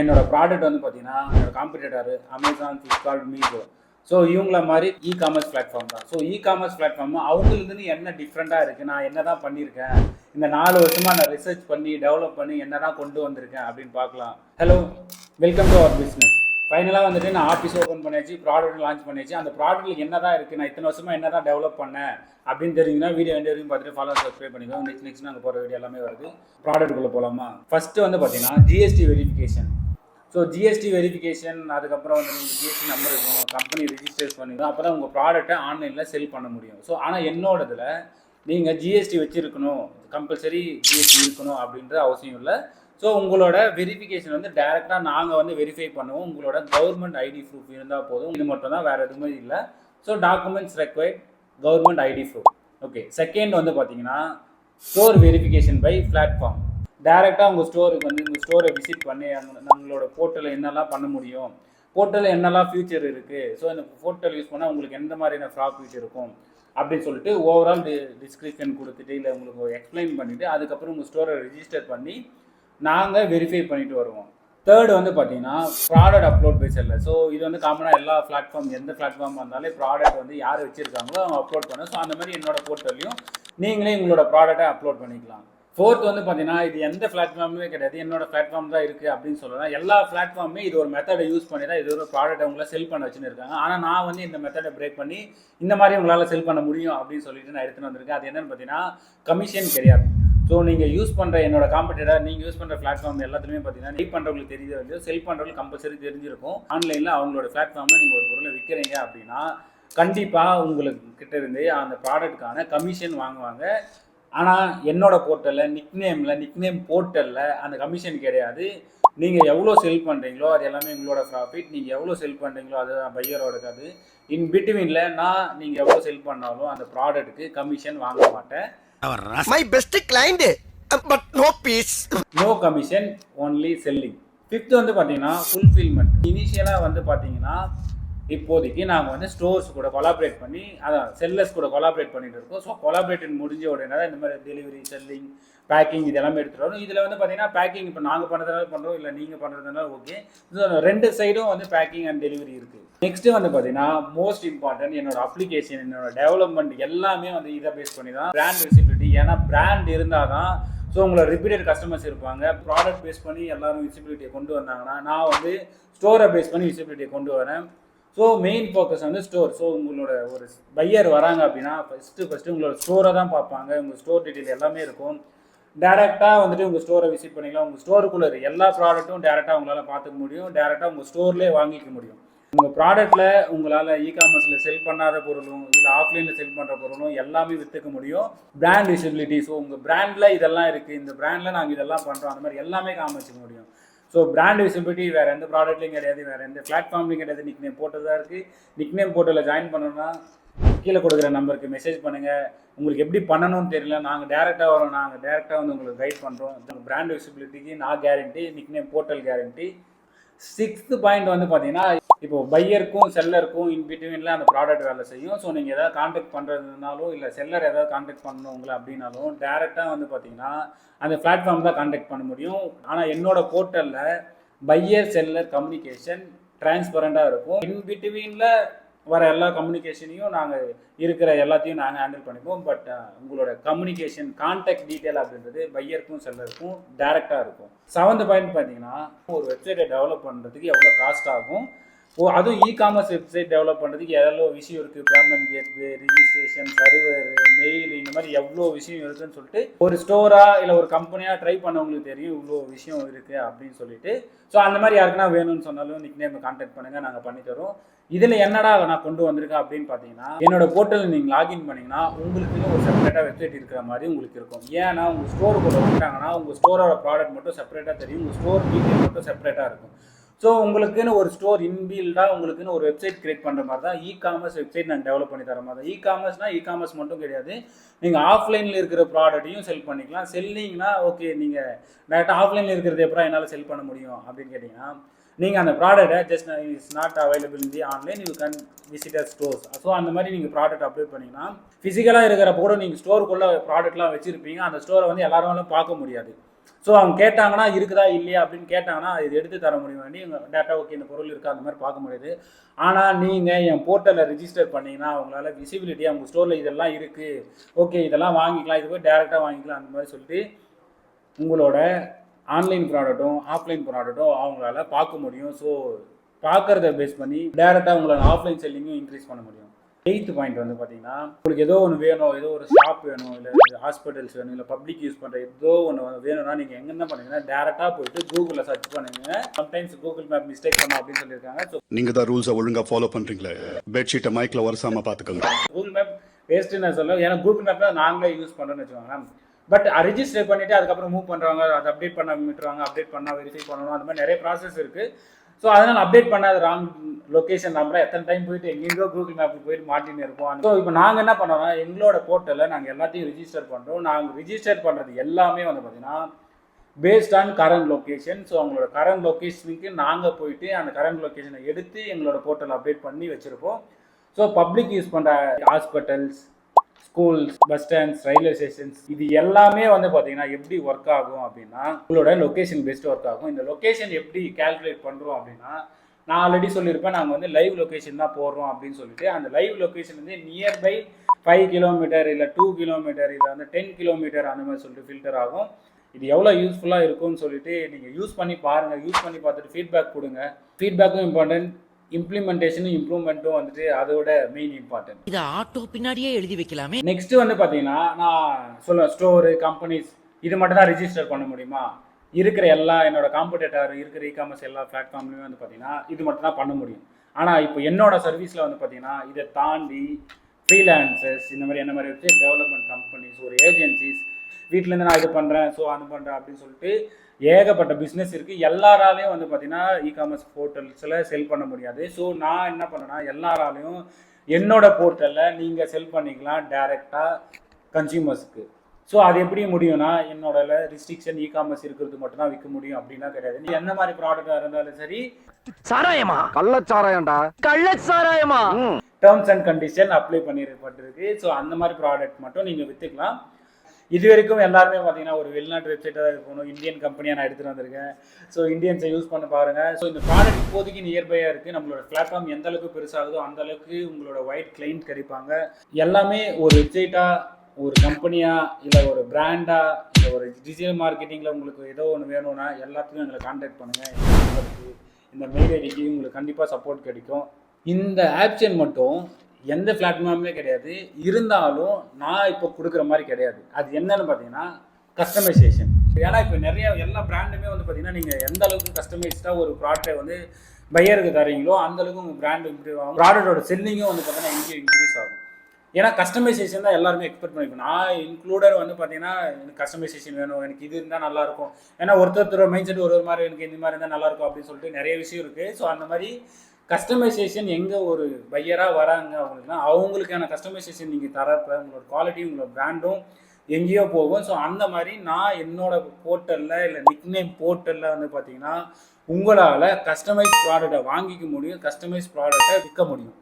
என்னோட ப்ராடக்ட் வந்து பார்த்தீங்கன்னா என்னோட competitor Amazon, Flipkart, Meesho. So இவங்கள மாதிரி காமர்ஸ் பிளாட்ஃபார்ம் தான். ஸோ காமர்ஸ் பிளாட்ஃபார்ம் அவங்களுக்குன்னு என்ன டிஃப்ரெண்ட்டாக இருக்குது, நான் என்ன தான் பண்ணியிருக்கேன், இந்த 4 வருஷமாக நான் ரிசர்ச் பண்ணி டெவலப் பண்ணி என்ன தான் கொண்டு வந்திருக்கேன் அப்படின்னு பார்க்கலாம். Hello, welcome to our business. ஃபைனலாக வந்துட்டு நான் ஆஃபீஸ் ஓப்பன் பண்ணியாச்சு, ப்ராடக்ட் லான்ச் பண்ணியாச்சு. அந்த ப்ராடக்ட்டில் என்ன தான் இருக்குது, நான் இத்தனை வருஷமாக என்ன தான் டெவலப் பண்ணேன் அப்படின்னு தெரிஞ்சுங்கன்னா வீடியோ எந்த வரைக்கும் பார்த்துட்டு ஃபாலோ சப்ஸ்கிரைப் பண்ணிக்கோங்க. நெக்ஸ்ட் நாங்கள் போகிற வீடியோ எல்லாமே வருது. ப்ராடக்ட்டுக்குள்ளே போகலாமா? ஃபஸ்ட்டு வந்து பார்த்தீங்கன்னா GST verification. So GST verification, அதுக்கப்புறம் வந்து நீங்கள் ஜிஎஸ்டி நம்பர் இருக்கும், கம்பெனி ரிஜிஸ்டர்ஸ் பண்ணிடும், அப்போ தான் உங்கள் ப்ராடக்ட்டை ஆன்லைனில் செல் பண்ண முடியும். ஸோ ஆனால் என்னோடதில் நீங்கள் ஜிஎஸ்டி வச்சுருக்கணும், கம்பல்சரி ஜிஎஸ்டி இருக்கணும் அப்படின்ற அவசியம் இல்லை. ஸோ உங்களோட வெரிஃபிகேஷன் வந்து டைரெக்டாக நாங்கள் வந்து வெரிஃபை பண்ணுவோம். உங்களோட கவர்மெண்ட் ஐடி ப்ரூஃப் இருந்தால் போதும். இது மட்டும் தான், வேறு எதுவுமே இல்லை. So documents required government ID proof. Okay. Second வந்து பார்த்தீங்கன்னா ஸ்டோர் வெரிஃபிகேஷன் பை பிளாட்ஃபார்ம். டேரெக்டாக உங்கள் ஸ்டோருக்கு வந்து உங்கள் ஸ்டோரை விசிட் பண்ணி நம்மளோட போர்ட்டலில் என்னெல்லாம் பண்ண முடியும், போர்ட்டலில் என்னெல்லாம் ஃபியூச்சர் இருக்குது, ஸோ இந்த போர்ட்டல் யூஸ் பண்ணால் உங்களுக்கு எந்த மாதிரியான ப்ராஃபிட் இருக்கும் அப்படின்னு சொல்லிட்டு ஓவரால் டிஸ்கிரிப்ஷன் கொடுத்துட்டு இல்லை உங்களுக்கு எக்ஸ்பிளைன் பண்ணிவிட்டு அதுக்கப்புறம் உங்கள் ஸ்டோரை ரிஜிஸ்டர் பண்ணி நாங்கள் வெரிஃபை பண்ணிட்டு வருவோம். தேர்டு வந்து பார்த்தீங்கன்னா product upload by seller. So இது வந்து காமனாக எல்லா பிளாட்ஃபார்ம், எந்த பிளாட்ஃபார்மாக இருந்தாலே ப்ராடக்ட் வந்து யார் வச்சுருக்காங்களோ அவங்க அப்லோட் பண்ண. ஸோ அந்த மாதிரி என்னோட போர்ட்டல்லையும் நீங்களே உங்களோட ப்ராடக்டை அப்லோட் பண்ணிக்கலாம். ஃபோர்த் வந்து பார்த்தீங்கன்னா இது எந்த பிளாட்ஃபார்மே கிடையாது, என்னோட பிளாட்ஃபார்ம் தான் இருக்குது அப்படின்னு சொல்லலாம். எல்லா பிளாட்ஃபார்மே இது ஒரு மெத்தடை யூஸ் பண்ணி தான் இது ஒரு ப்ராடக்ட் அவங்கள செல் பண்ண வச்சுன்னு இருக்காங்க. ஆனால் நான் வந்து இந்த மெத்தடை பிரேக் பண்ணி இந்த மாதிரி உங்களால் செல் பண்ண முடியும் அப்படின்னு சொல்லிட்டு நான் எடுத்துகிட்டு வந்திருக்கேன். அது என்னென்னு பார்த்தீங்கன்னா கமிஷன் கிடையாது. ஸோ நீங்கள் யூஸ் பண்ணுற என்னோட காம்படிட்டர், நீங்கள் யூஸ் பண்ணுற பிளாட்ஃபார்ம் எல்லாத்துலேயுமே பார்த்தீங்கன்னா செல் பண்ணுறவங்களுக்கு தெரியுது வந்து செல் பண்ணுறவங்களுக்கு கம்பல்சரி தெரிஞ்சிருக்கும். ஆன்லைனில் அவங்களோட பிளாட்ஃபார்மில் நீங்கள் ஒரு பொருளை விற்கிறீங்க அப்படின்னா கண்டிப்பாக உங்களுக்கு கிட்ட இருந்து அந்த ப்ராடக்ட்டுக்கான கமிஷன் வாங்குவாங்க. ஆனால் என்னோட போர்ட்டலில் நிக்நேம் போர்ட்டலில் அந்த கமிஷன் கிடையாது. நீங்கள் எவ்வளோ செல் பண்ணுறீங்களோ அது எல்லாமே உங்களோட ப்ராஃபிட். நீங்கள் எவ்வளோ செல் பண்ணுறீங்களோ அது பையரோட அது. இன் பிட்வீனில் நீங்கள் எவ்வளோ செல் பண்ணாலும் அந்த ப்ராடக்ட்டுக்கு கமிஷன் வாங்க மாட்டேன். My best client, but no peace. No commission, only selling. Fifth வந்து பார்த்தீங்கன்னா ஃபுல்ஃபில்மெண்ட். இனிஷியலாக வந்து பார்த்தீங்கன்னா இப்போதைக்கு நாங்கள் வந்து ஸ்டோர்ஸ் கூட கொலாபரேட் பண்ணி, அதான் செல்லர்ஸ் கூட கொலாபரேட் பண்ணிட்டு இருக்கோம். ஸோ கொலாபரேட் முடிஞ்ச உடனே தான் இந்த மாதிரி டெலிவரி, செல்லிங், பேக்கிங் இது எல்லாமே எடுத்துகிட்டு வரும். இதில் வந்து பார்த்தீங்கன்னா பேக்கிங் இப்போ நாங்கள் பண்ணுறதுனால பண்ணுறோம், இல்லை நீங்கள் பண்ணுறதுனால ஓகே. ஸோ ரெண்டு சைடும் வந்து பேக்கிங் அண்ட் டெலிவரி இருக்குது. நெக்ஸ்ட்டு வந்து பார்த்தீங்கன்னா மோஸ்ட் இம்பார்ட்டன்ட் என்னோட அப்ளிகேஷன், என்னோட டெவலப்மெண்ட் எல்லாமே வந்து இதை பேஸ் பண்ணி தான் பிராண்ட் விசிபிலிட்டி. ஏன்னா பிராண்ட் இருந்தால் தான் ஸோ உங்களை ரிப்பீட்டட் கஸ்டமர்ஸ் இருப்பாங்க. ப்ராடக்ட் பேஸ் பண்ணி எல்லாரும் விசிபிலிட்டியை கொண்டு வந்தாங்கன்னா நான் வந்து ஸ்டோரை பேஸ் பண்ணி விசிபிலிட்டியை கொண்டு வரேன். ஸோ மெயின் ஃபோக்கஸ் வந்து ஸ்டோர். ஸோ உங்களோட ஒரு பையர் வராங்க அப்படின்னா ஃபஸ்ட்டு உங்களோட ஸ்டோரை தான் பார்ப்பாங்க. உங்கள் ஸ்டோர் டீட்டெயில் எல்லாமே இருக்கும். டேரெக்டாக வந்துட்டு உங்கள் ஸ்டோரை விசிட் பண்ணிக்கலாம். உங்கள் ஸ்டோருக்குள்ளே எல்லா ப்ராடக்ட்டும் டேரெக்டாக உங்களால் பார்த்துக்க முடியும். டேரெக்டாக உங்கள் ஸ்டோர்லேயே வாங்கிக்க முடியும். உங்கள் ப்ராடக்ட்டில் உங்களால் காமர்ஸில் செல் பண்ணாத பொருளும் இல்லை ஆஃப்லைனில் செல் பண்ணுற பொருளும் எல்லாமே விற்றுக்க முடியும். Brand visibility. ஸோ உங்கள் பிராண்டில் இதெல்லாம் இருக்குது, இந்த பிராண்டில் நாங்கள் இதெல்லாம் பண்ணுறோம், அந்த மாதிரி எல்லாமே காமிச்சிக்க முடியும். ஸோ பிராண்ட் விசிபிலிட்டி வேறு எந்த ப்ராடக்ட்லையும் கிடையாது, வேறு எந்த பிளாட்ஃபார்ம்லையும் கிடையாது. நிக்நேம் போர்ட்டல் தான் இருக்குது. நிக்நேம் போர்ட்டலில் ஜாயின் பண்ணணும்னா கீழே கொடுக்குற நம்பருக்கு மெசேஜ் பண்ணுங்கள். உங்களுக்கு எப்படி பண்ணணும்னு தெரியல, நாங்கள் டேரெக்டாக வரோம், நாங்கள் டேரெக்டாக வந்து உங்களுக்கு கைட் பண்ணுறோம். பிராண்ட் விசிபிலிட்டிக்கு நான் guarantee, nickname portal guarantee. Sixth point வந்து பார்த்தீங்கன்னா இப்போ பையருக்கும் செல்லருக்கும் இன் பிட்வீனில் அந்த ப்ராடக்ட் வேலை செய்யும். ஸோ நீங்கள் எதாவது கான்டாக்ட் பண்ணுறதுனாலும் இல்லை செல்லர் எதாவது கான்டாக்ட் பண்ணணும் உங்களை அப்படின்னாலும் டேரெக்டாக வந்து பார்த்தீங்கன்னா அந்த பிளாட்ஃபார்ம் தான் கான்டாக்ட் பண்ண முடியும். ஆனால் என்னோட போர்ட்டலில் பையர் செல்லர் கம்யூனிகேஷன் டிரான்ஸ்பரண்டாக இருக்கும். இன் பிட்வீனில் வர எல்லா கம்யூனிகேஷனையும் நாங்கள் இருக்கிற எல்லாத்தையும் நாங்கள் ஹேண்டில் பண்ணிப்போம். பட் உங்களோட கம்யூனிகேஷன் கான்டாக்ட் டீட்டெயில் அப்படின்றது பையருக்கும் செல்லருக்கும் டேரெக்டாக இருக்கும். செவன்த் பாயிண்ட் பார்த்தீங்கன்னா ஒரு வெப்சைட்டை டெவலப் பண்ணுறதுக்கு எவ்வளோ காஸ்ட் ஆகும், அதுவும் காமர்ஸ் வெப்சைட் டெவலப் பண்ணுறதுக்கு எவ்வளோ விஷயம் இருக்குது, payment gateway, registration, server, mail, இந்த மாதிரி எவ்வளோ விஷயம் இருக்குதுன்னு சொல்லிட்டு ஒரு ஸ்டோராக இல்லை ஒரு கம்பெனியாக ட்ரை பண்ணவங்களுக்கு தெரியும் இவ்வளோ விஷயம் இருக்குது அப்படின்னு சொல்லிட்டு. ஸோ அந்த மாதிரி யாருக்குன்னா வேணும்னு சொன்னாலும் நிக்நேம் கான்டாக்ட் பண்ணுங்கள், நாங்கள் பண்ணித்தரோம். இதில் என்னடா நான் கொண்டு வந்திருக்கேன் அப்படின்னு பார்த்தீங்கன்னா என்னோட போர்ட்டலில் நீங்கள் லாகின் பண்ணிங்கன்னா உங்களுக்குன்னு ஒரு செப்பரேட்டாக வெப்சைட் இருக்கிற மாதிரி உங்களுக்கு இருக்கும். ஏன்னா உங்கள் ஸ்டோருக்குள்ளே வந்துட்டாங்கன்னா உங்கள் ஸ்டோரோட ப்ராடக்ட் மட்டும் செப்பரேட்டாக தெரியும், உங்கள் ஸ்டோர் டீட்டெயில் மட்டும் செப்பரேட்டாக இருக்கும். ஸோ உங்களுக்குன்னு ஒரு ஸ்டோர் இன்பில்டாக உங்களுக்குன்னு ஒரு வெப்சைட் கிரியேட் பண்ணுற மாதிரி தான் காமர்ஸ் வெப்சைட் நான் டெவலப் பண்ணி தர மாதிரி தான். காமர்ஸ்னால் காமர்ஸ் மட்டும் கிடையாது, நீங்கள் ஆஃப்லைனில் இருக்கிற ப்ராடக்ட்டையும் செல் பண்ணிக்கலாம். செல்லிங்னா ஓகே, நீங்கள் டேரெக்டாக ஆஃப்லைனில் இருக்கிறது எப்போ என்னால் செல் பண்ண முடியும் அப்படின்னு கேட்டிங்கன்னா நீங்கள் அந்த ப்ராடக்ட்டை just it's not available in the online, you can visit a stores. So அந்த மாதிரி நீங்கள் ப்ராடக்ட் அப்டேட் பண்ணிங்கன்னா ஃபிசிக்கலாக இருக்கிறப்ப கூட நீங்கள் ஸ்டோருக்குள்ளே ப்ராடக்ட்லாம் வச்சுருப்பீங்க, அந்த ஸ்டோரை வந்து எல்லாரும் பார்க்க முடியாது. ஸோ அவங்க கேட்டாங்கன்னா இருக்குதா இல்லையா அப்படின்னு கேட்டாங்கன்னா இது எடுத்து தர முடியும் வேண்டி டேட்டா ஓகே இந்த பொருள் இருக்கா அந்த மாதிரி பார்க்க முடியுது. ஆனால் நீங்கள் என் போர்ட்டலில் ரிஜிஸ்டர் பண்ணிங்கன்னா அவங்களால விசிபிலிட்டியாக உங்கள் ஸ்டோரில் இதெல்லாம் இருக்குது, ஓகே இதெல்லாம் வாங்கிக்கலாம், இது போய் டேரெக்டாக வாங்கிக்கலாம் அந்த மாதிரி சொல்லிட்டு உங்களோட ஆன்லைன் ப்ராடக்ட்டும் ஆஃப்லைன் ப்ராடக்ட்டும் அவங்களால பார்க்க முடியும். ஸோ பார்க்குறத பேஸ் பண்ணி டேரெக்டாக உங்களோட ஆஃப்லைன் செல்லிங்கும் இன்க்ரீஸ் பண்ண முடியும். 8th பாயிண்ட் வந்து பார்த்தீங்கன்னா, உங்களுக்கு ஏதோ ஒன்று வேணும், ஏதோ ஒரு ஷாப் வேணும், இல்லை ஹாஸ்பிட்டல்ஸ் வேணும், இல்லை பப்ளிக் யூஸ் பண்ணுற ஏதோ ஒன்று வேணும்னா நீங்கள் எங்கே பண்ணுங்கன்னா டேரெக்டாக போயிட்டு கூகுளில் சர்ச் பண்ணுங்க. சம்டைம்ஸ் கூகுள் மேப் மிஸ்டேக் பண்ணோம் அப்படின்னு சொல்லியிருக்காங்க. ஸோ நீங்க தான் ரூல்ஸை ஒழுங்கா ஃபாலோ பண்றீங்களே, பெட்ஷீட்டை மைக்ல வரசாம பாத்துக்கோங்க. கூகுள் மேப் வேஸ்ட்டுன்னு நான் சொல்ல, ஏன்னா கூகுள் மேப் தான் நாங்களே யூஸ் பண்ணுறோன்னு வச்சுக்கோங்க. பட் ரிஜிஸ்டர் பண்ணிவிட்டு அதுக்கப்புறம் மூவ் பண்ணுறாங்க, அதை அப்டேட் பண்ண விட்டுருவாங்க, அப்டேட் பண்ணால் வெரிஃபை பண்ணணும், அந்த மாதிரி நிறைய ப்ராசஸ் இருக்குது. ஸோ அதனால் அப்டேட் பண்ணாத ராங் லொக்கேஷன் நம்பரை எத்தனை டைம் போயிட்டு எங்கெங்கோ கூகுள் மேப்பில் போயிட்டு மாட்டின்னு இருப்போம். ஸோ இப்போ நாங்கள் என்ன பண்ணுறோம்னா எங்களோட போர்ட்டலில் நாங்கள் எல்லாத்தையும் ரிஜிஸ்டர் பண்ணுறோம். நாங்கள் ரிஜிஸ்டர் பண்ணுறது எல்லாமே வந்து பார்த்திங்கன்னா based on current location. So அவங்களோட கரண்ட் லொக்கேஷனுக்கு நாங்கள் போயிட்டு அந்த கரண்ட் லொக்கேஷனை எடுத்து எங்களோட போர்ட்டல் அப்டேட் பண்ணி வச்சுருப்போம். ஸோ பப்ளிக் யூஸ் பண்ணுற hospitals, schools, bus stands, railway stations இது எல்லாமே வந்து பார்த்தீங்கன்னா எப்படி ஒர்க் ஆகும் அப்படின்னா உங்களோட லொக்கேஷன் பெஸ்ட் ஒர்க் ஆகும். இந்த லொக்கேஷன் எப்படி கால்குலேட் பண்ணுறோம் அப்படின்னா நான் ஆல்ரெடி சொல்லியிருப்பேன், நாங்கள் வந்து லைவ் லொக்கேஷன் தான் போடுறோம் அப்படின்னு சொல்லிட்டு அந்த லைவ் லொக்கேஷன் வந்து நியர்பை 5 கிலோமீட்டர் இல்லை 2 கிலோமீட்டர் இல்லை வந்து 10 கிலோமீட்டர் அந்த மாதிரி சொல்லிட்டு ஃபில்டர் ஆகும். இது எவ்வளோ யூஸ்ஃபுல்லாக இருக்கும்னு சொல்லிட்டு நீங்கள் யூஸ் பண்ணி பாருங்கள். யூஸ் பண்ணி பார்த்துட்டு ஃபீட்பேக் கொடுங்க. ஃபீட்பேக்கும் இம்பார்ட்டன்ட், இம்ப்ளிமெண்டேஷனும் இம்ப்ரூவ்மெண்ட்டும் வந்துட்டு அதோட மெயின் இம்பார்ட்டன்ட். இதை ஆட்டோ பின்னாடியே எழுதி வைக்கலாமே. நெக்ஸ்ட் வந்து பார்த்தீங்கன்னா நான் சொல்லுவேன், ஸ்டோரு, கம்பெனிஸ் இது மட்டும் தான் ரிஜிஸ்டர் பண்ண முடியுமா? இருக்கிற எல்லா என்னோட காம்படிட்டர் இருக்கிற இகாமர்ஸ் எல்லா பிளாட்ஃபார்ம்லையும் வந்து பார்த்தீங்கன்னா இது மட்டும் தான் பண்ண முடியும். ஆனால் இப்போ என்னோட சர்வீஸில் வந்து பார்த்தீங்கன்னா இதை தாண்டி ஃப்ரீலான்சர்ஸ் இந்த மாதிரி என்ன மாதிரி வச்சு டெவலப்மெண்ட் கம்பெனிஸ், ஒரு ஏஜென்சிஸ், வீட்டிலேருந்து நான் இது பண்ணுறேன் ஸோ அது பண்ணுறேன் அப்படின்னு சொல்லிட்டு ஏகப்பட்ட பிஸ்னஸ் இருக்குது. எல்லாராலையும் வந்து பார்த்தீங்கன்னா இகாமர்ஸ் போர்ட்டல்ஸில் செல் பண்ண முடியாது. ஸோ நான் என்ன பண்ணேன்னா எல்லாராலையும் என்னோட போர்ட்டலில் நீங்கள் செல் பண்ணிக்கலாம் டைரெக்டாக கன்சியூமர்ஸுக்கு. ஸோ அது எப்படி முடியும்னா என்னோட ரிஸ்ட்ரிக்ஷன் இகாமர்ஸ் இருக்கிறது மட்டும் தான் விற்க முடியும் அப்படின்னா கிடையாது. நீ என்ன மாதிரி ப்ராடக்டாக இருந்தாலும் சரி, சாராயமா கள்ளச்சாராயம்டா, கள்ளச்சாராயமா டேர்ம்ஸ் அண்ட் கண்டிஷன் அப்ளை பண்ணிருப்பட்டிருக்கு. ஸோ அந்த மாதிரி ப்ராடக்ட் மட்டும் நீங்கள் விற்றுக்கலாம். இது வரைக்கும் எல்லாருமே பார்த்தீங்கன்னா ஒரு வெளிநாட்டு வெப்சைட்டாக தான் இருக்கணும், இந்தியன் கம்பெனியாக நான் எடுத்துகிட்டு வந்திருக்கேன். ஸோ இந்தியன்ஸை யூஸ் பண்ண பாருங்கள். ஸோ இந்த ப்ராடக்ட் இப்போதைக்கு நியர்பையாக இருக்குது. நம்மளோட பிளாட்ஃபார்ம் எந்த அளவுக்கு பெருசாகுதோ அந்த அளவுக்கு உங்களோட ஒயிட் கிளைண்ட் கிடைப்பாங்க. எல்லாமே ஒரு வெப்சைட்டாக, ஒரு கம்பெனியாக, இல்லை ஒரு பிராண்டாக, இல்லை ஒரு டிஜிட்டல் மார்க்கெட்டிங்கில் உங்களுக்கு ஏதோ ஒன்று வேணும்னா எல்லாத்துக்கும் எங்களை கான்டாக்ட் பண்ணுங்கள். இந்த மெயில் ஐடிக்கு உங்களுக்கு கண்டிப்பாக சப்போர்ட் கிடைக்கும். இந்த ஆப்ஷன் மட்டும் எந்த பிளாட்ஃபார்மே கிடையாது, இருந்தாலும் நான் இப்போ கொடுக்குற மாதிரி கிடையாது. அது என்னன்னு பார்த்தீங்கன்னா கஸ்டமைசேஷன். ஏன்னா இப்போ நிறைய எல்லா பிராண்டுமே வந்து பார்த்தீங்கன்னா நீங்கள் எந்த அளவுக்கு கஸ்டமைஸ்டாக ஒரு ப்ராடக்டை வந்து பையருக்கு தரீங்களோ அந்தளவுக்கு உங்கள் பிராண்ட் இம்ப்ரூவ் ஆகும். ப்ராடக்டோட செல்லிங்கும் வந்து பார்த்தீங்கன்னா இங்கேயும் இன்க்ரீஸ் ஆகும். ஏன்னா கஸ்டமைசேஷன் தான் எல்லாருமே எக்ஸ்பெக்ட் பண்ணிப்போம். நான் இன்க்ளூடர் வந்து பார்த்தீங்கன்னா எனக்கு கஸ்டமைசேஷன் வேணும், எனக்கு இது இருந்தால் நல்லாயிருக்கும். ஏன்னா ஒருத்தர் மைண்ட் செட் ஒரு மாதிரி எனக்கு இந்த மாதிரி இருந்தால் நல்லாயிருக்கும் அப்படின்னு சொல்லிட்டு நிறைய விஷயம் இருக்குது. ஸோ அந்த மாதிரி கஸ்டமைசேஷன் எங்கே ஒரு பையராக வராங்க அவங்களுக்குனா அவங்களுக்கான கஸ்டமைசேஷன் நீங்கள் தரப்போ உங்களோட குவாலிட்டி, உங்களோட பிராண்டும் எங்கேயோ போகும். ஸோ அந்த மாதிரி நான் என்னோட போர்ட்டலில் இல்லை நிக்நேம் போர்ட்டலில் வந்து பார்த்தீங்கன்னா உங்களால் கஸ்டமைஸ் ப்ராடக்டை வாங்கிக்க முடியும், கஸ்டமைஸ் ப்ராடக்டை விற்க முடியும்.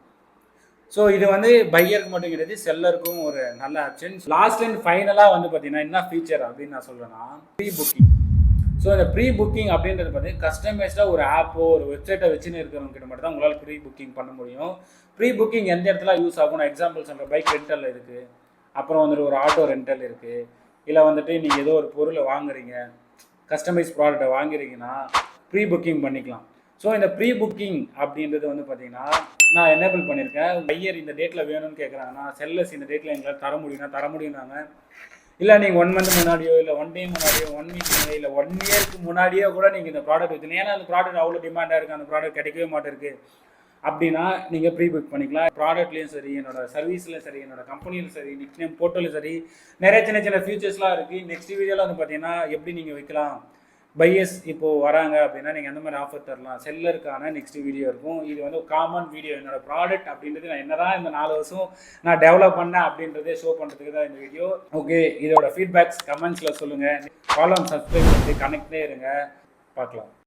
ஸோ இது வந்து பையருக்கு மட்டும் கிடையாது, செல்லருக்கும் ஒரு நல்ல ஆப்ஷன். லாஸ்ட் அண்ட் ஃபைனலாக வந்து பார்த்தீங்கன்னா என்ன ஃபீச்சர் அப்படின்னு நான் சொல்கிறேன்னா ப்ரீ புக்கிங். ஸோ இந்த ப்ரீ புக்கிங் அப்படின்றது பார்த்தீங்கன்னா கஸ்டமைஸ்டாக ஒரு ஆப்போ ஒரு வெப்சைட்டை வச்சுன்னு இருக்கிறவங்க கிட்ட மட்டும் தான் உங்களால் ப்ரீ புக்கிங் பண்ண முடியும். ப்ரீ புக்கிங் எந்த இடத்துல யூஸ் ஆகும்? நான் எக்ஸாம்பிள் சொல்கிறேன், பைக் ரெண்டலில் இருக்குது, அப்புறம் வந்துட்டு ஒரு ஆட்டோ ரெண்டல் இருக்குது, இல்லை வந்துட்டு நீங்கள் ஏதோ ஒரு பொருளை வாங்குறீங்க, கஸ்டமைஸ் ப்ராடக்டை வாங்குறீங்கன்னா ப்ரீ புக்கிங் பண்ணிக்கலாம். ஸோ இந்த ப்ரீ புக்கிங் அப்படின்றது வந்து பார்த்தீங்கன்னா நான் எனேபிள் பண்ணியிருக்கேன். பையர் இந்த டேட்டில் வேணும்னு கேட்குறாங்கன்னா செல்லர்ஸ் இந்த டேட்டில் எங்களால் தர முடியும்னாங்க. இல்லை நீங்கள் 1 மந்த் முன்னாடியோ இல்லை 1 டே முன்னாடியோ 1 வீக் முன்னாடியோ இல்லை 1 இயருக்கு முன்னாடியோ கூட நீங்கள் இந்த ப்ராடக்ட் வச்சுருங்க. ஏன்னா அந்த ப்ராடக்ட் அவ்வளோ டிமாண்டாக இருக்குது, அந்த ப்ராடக்ட் கிடைக்கவே மாட்டேருக்கு அப்படின்னா நீங்கள் ப்ரீ புக் பண்ணிக்கலாம். ப்ராடக்ட்லேயும் சரி, என்னோட சர்வீஸ்லையும் சரி, என்னோட கம்பெனியும் சரி, நிக்நேம் போர்ட்டலும் சரி, நிறைய சின்ன ஃபியூச்சர்ஸ்லாம் இருக்குது. நெக்ஸ்ட் வீடியோவில் வந்து பார்த்தீங்கன்னா எப்படி நீங்கள் வைக்கலாம், பையர்ஸ் இப்போது வராங்க அப்படின்னா நீங்கள் எந்த மாதிரி ஆஃபர் தரலாம், செல்லருக்கான நெக்ஸ்ட் வீடியோ இருக்கும். இது வந்து காமன் வீடியோ. என்னோடய ப்ராடக்ட் அப்படின்றது நான் என்னதான் இந்த 4 வருஷம் நான் டெவலப் பண்ணேன் அப்படின்றதே ஷோ பண்ணுறதுக்கு தான் இந்த வீடியோ. ஓகே, இதோட ஃபீட்பேக்ஸ் கமெண்ட்ஸில் சொல்லுங்கள். ஃபாலோ அண்ட் சப்ஸ்கிரைப் பண்ணி கனெக்ட்லேயே இருங்க. பார்க்கலாம்.